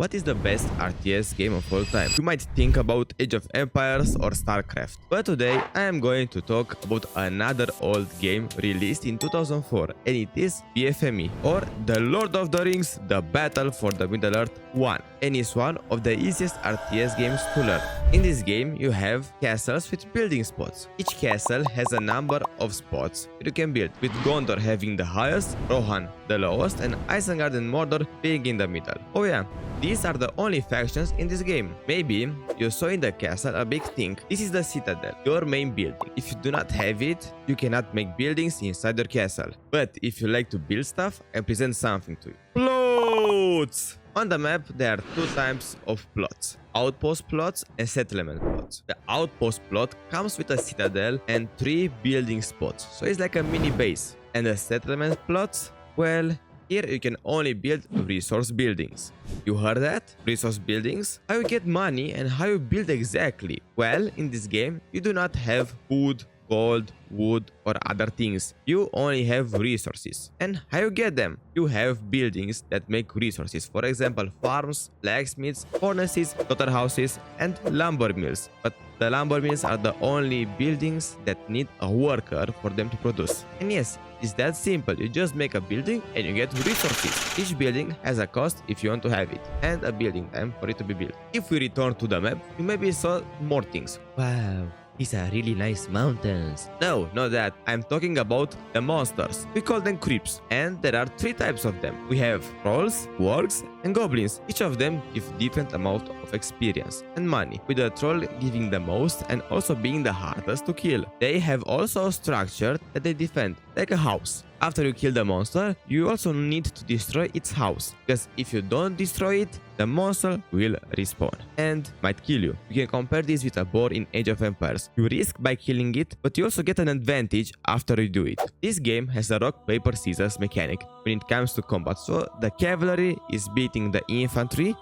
what is the best RTS game of all time? You might think about Age of Empires or StarCraft, but today I am going to talk about another old game released in 2004, and it is BFME, or The Lord of the Rings: The Battle for the Middle-earth 1, and is one of the easiest RTS games to learn. In this game, you have castles with building spots. Each castle has a number of spots you can build, with Gondor having the highest, Rohan the lowest, and Isengard and Mordor being in the middle. Oh yeah, these are the only factions in this game. Maybe you saw in the castle a big thing. This is the citadel, your main building. If you do not have it, you cannot make buildings inside your castle. But if you like to build stuff, I present something to you. Plots! On the map, there are two types of plots: outpost plots and settlement plots. The outpost plot comes with a citadel and 3 building spots, so it's like a mini base. And the settlement plots, well, here you can only build resource buildings. You heard that? Resource buildings? How you get money and how you build exactly? Well, in this game, you do not have food, gold, wood, or other things. You only have resources. And how you get them? You have buildings that make resources. For example, farms, blacksmiths, furnaces, slaughterhouses, and lumber mills. But the lumber mills are the only buildings that need a worker for them to produce. And yes, it's that simple. You just make a building and you get resources. Each building has a cost if you want to have it, and a building time for it to be built. If we return to the map, you maybe saw more things. Wow, these are really nice mountains. No, not that. I'm talking about the monsters. We call them creeps, and there are 3 types of them. We have trolls, wargs, and goblins. Each of them give different amount of experience and money, with the troll giving the most and also being the hardest to kill. They have also a structure that they defend, like a house. After you kill the monster, you also need to destroy its house, because if you don't destroy it, the monster will respawn and might kill you. You can compare this with a boar in Age of Empires. You risk by killing it, but you also get an advantage after you do it. This game has a rock, paper, scissors mechanic when it comes to combat, so the cavalry is beating the infantry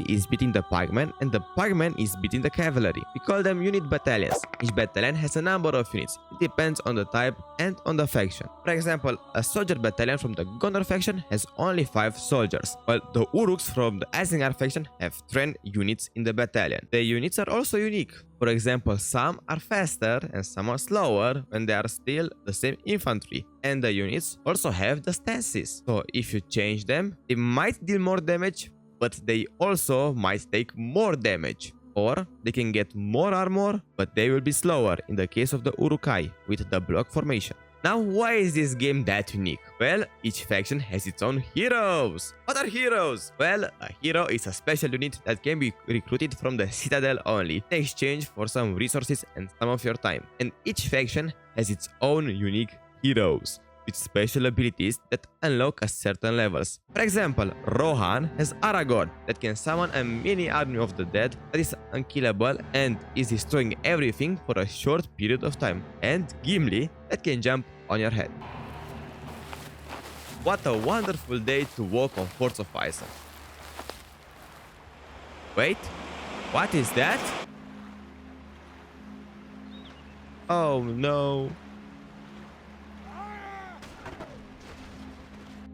is beating the pikemen, and the pikemen is beating the cavalry. We call them unit battalions. Each battalion has a number of units. It depends on the type and on the faction. For example, a soldier battalion from the Gondor faction has only 5 soldiers, while the Uruks from the Isengard faction have 10 units in the battalion. The units are also unique. For example, some are faster and some are slower when they are still the same infantry. And the units also have the stances. So if you change them, they might deal more damage, but they also might take more damage. Or they can get more armor, but they will be slower in the case of the Urukai with the block formation. Now, why is this game that unique? Well, each faction has its own heroes. What are heroes? Well, a hero is a special unit that can be recruited from the citadel only, in exchange for some resources and some of your time. And each faction has its own unique heroes, with special abilities that unlock at certain levels. For example, Rohan has Aragorn that can summon a mini army of the dead that is unkillable and is destroying everything for a short period of time. And Gimli that can jump on your head. What a wonderful day to walk on Forts of Isen. Wait, what is that? Oh no.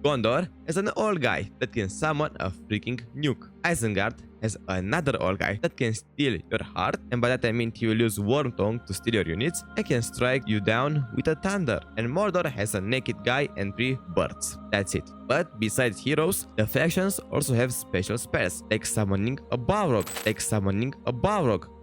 Gondor has an old guy that can summon a freaking nuke. Isengard has another old guy that can steal your heart, and by that I mean he will use Wormtongue to steal your units and can strike you down with a thunder. And Mordor has a naked guy and 3 birds. That's it. But besides heroes, the factions also have special spells, like summoning a Balrog,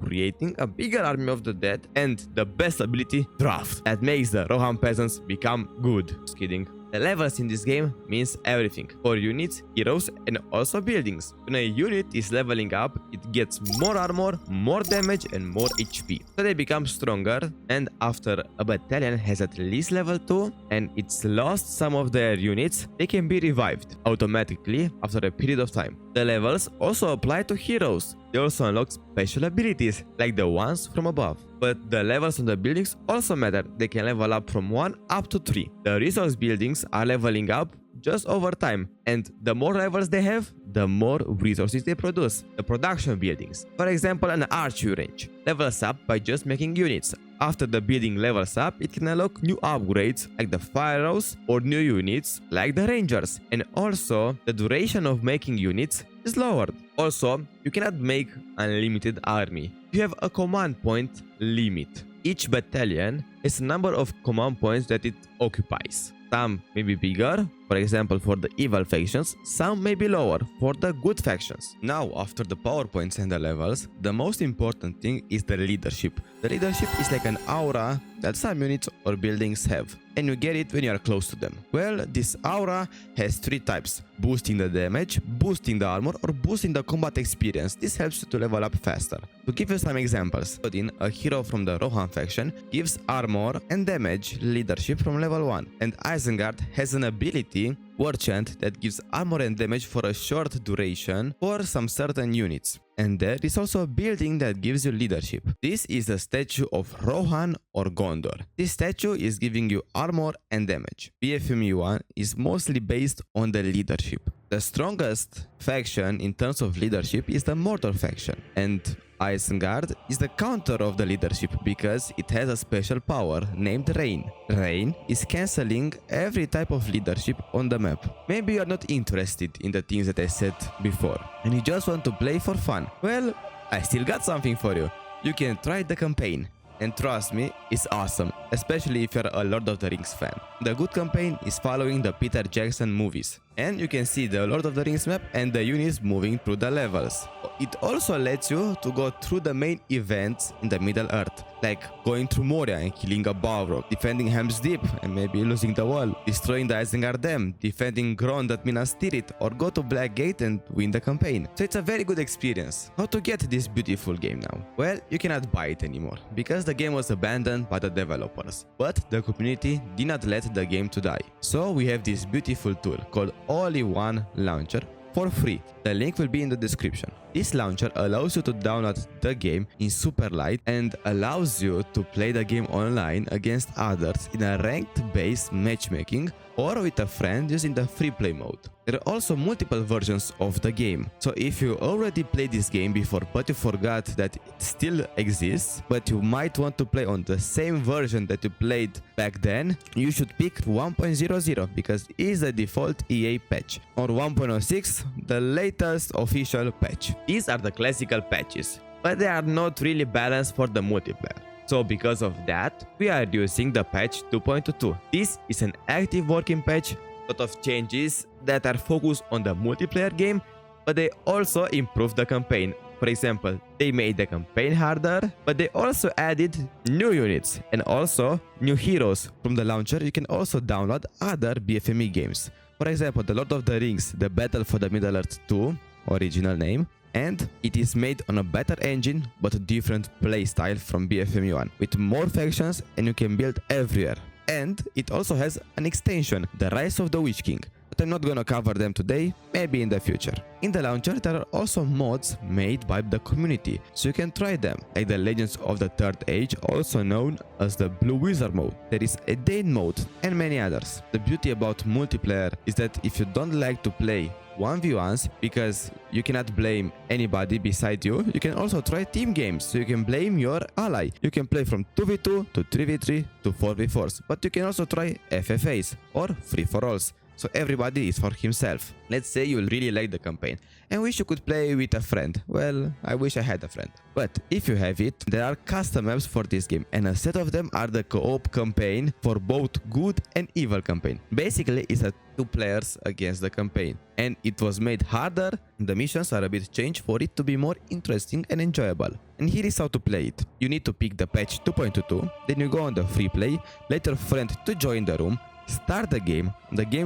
creating a bigger army of the dead, and the best ability, Draft, that makes the Rohan peasants become good. Just kidding. The levels in this game means everything, for units, heroes, and also buildings. When a unit is leveling up, it gets more armor, more damage, and more HP. So they become stronger, and after a battalion has at least level 2, and it's lost some of their units, they can be revived automatically after a period of time. The levels also apply to heroes. They also unlock special abilities, like the ones from above. But the levels on the buildings also matter. They can level up from 1 up to 3. The resource buildings are leveling up just over time, and the more levels they have, the more resources they produce. The production buildings, for example an archery range, levels up by just making units. After the building levels up, it can unlock new upgrades like the fire arrows or new units like the rangers. And also, the duration of making units is lowered. Also, you cannot make unlimited army. You have a command point limit. Each battalion has a number of command points that it occupies. Some may be bigger, for example for the evil factions, some may be lower for the good factions. Now, after the power points and the levels, the most important thing is the leadership. The leadership is like an aura that some units or buildings have, and you get it when you are close to them. Well, this aura has 3 types: boosting the damage, boosting the armor, or boosting the combat experience. This helps you to level up faster. To give you some examples, Odin, a hero from the Rohan faction, gives armor and damage leadership from level 1, and Isengard has an ability, War Chant, that gives armor and damage for a short duration for some certain units. And there is also a building that gives you leadership. This is the statue of Rohan or Gondor. This statue is giving you armor and damage. BFME 1 is mostly based on the leadership. The strongest faction in terms of leadership is the Mordor faction, and Isengard is the counter of the leadership because it has a special power named Rain. Rain is cancelling every type of leadership on the map. Maybe you are not interested in the things that I said before and you just want to play for fun. Well, I still got something for you. You can try the campaign. And trust me, it's awesome, especially if you're a Lord of the Rings fan. The good campaign is following the Peter Jackson movies, and you can see the Lord of the Rings map and the units moving through the levels. It also lets you to go through the main events in the Middle Earth, like going through Moria and killing a Balrog, defending Helm's Deep and maybe losing the wall, destroying the Isengard Dam, defending Grond at Minas Tirith, or go to Blackgate and win the campaign. So it's a very good experience. How to get this beautiful game now? Well, you cannot buy it anymore, because the game was abandoned by the developers, but the community did not let the game to die. So we have this beautiful tool called All-in-One Launcher for free. The link will be in the description. This launcher allows you to download the game in super light and allows you to play the game online against others in a ranked based matchmaking or with a friend using the free play mode. There are also multiple versions of the game, so if you already played this game before but you forgot that it still exists, but you might want to play on the same version that you played back then, you should pick 1.00 because it is the default EA patch, or 1.06, the latest official patch. These are the classical patches, but they are not really balanced for the multiplayer. So because of that, we are using the patch 2.22. This is an active working patch, lot of changes that are focused on the multiplayer game, but they also improve the campaign. For example, they made the campaign harder, but they also added new units and also new heroes. From the launcher, you can also download other BFME games. For example, The Lord of the Rings, The Battle for the Middle-earth 2, original name, and it is made on a better engine but a different playstyle from BFME 1, with more factions and you can build everywhere. And it also has an extension, The Rise of the Witch King, but I'm not gonna cover them today, maybe in the future. In the launcher there are also mods made by the community, so you can try them, like the Legends of the Third Age, also known as the Blue Wizard mode. There is a Dane mode and many others. The beauty about multiplayer is that if you don't like to play 1v1s because you cannot blame anybody beside you, you can also try team games, so you can blame your ally. You can play from 2v2 to 3v3 to 4v4s, but you can also try FFAs or free-for-alls, so everybody is for himself. Let's say you really like the campaign and wish you could play with a friend. Well, I wish I had a friend. But if you have it, there are custom maps for this game, and a set of them are the co-op campaign for both good and evil campaign. Basically, it's a 2 players against the campaign, and it was made harder. The missions are a bit changed for it to be more interesting and enjoyable. And here is how to play it. You need to pick the patch 2.22, then you go on the free play, let your friend to join the room, start the game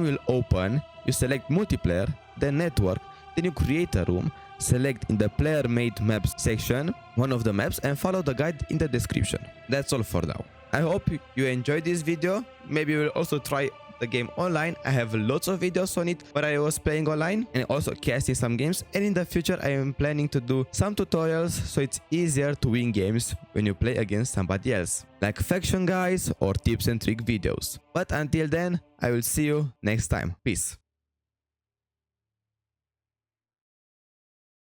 will open, you select multiplayer, then network, then you create a room, select in the player made maps section one of the maps and follow the guide in the description. That's all for now. I hope you enjoyed this video. Maybe we'll also try the game online. I have lots of videos on it where I was playing online and also casting some games, and in the future I am planning to do some tutorials so it's easier to win games when you play against somebody else, like faction guys or tips and trick videos. But until then, I will see you next time. Peace.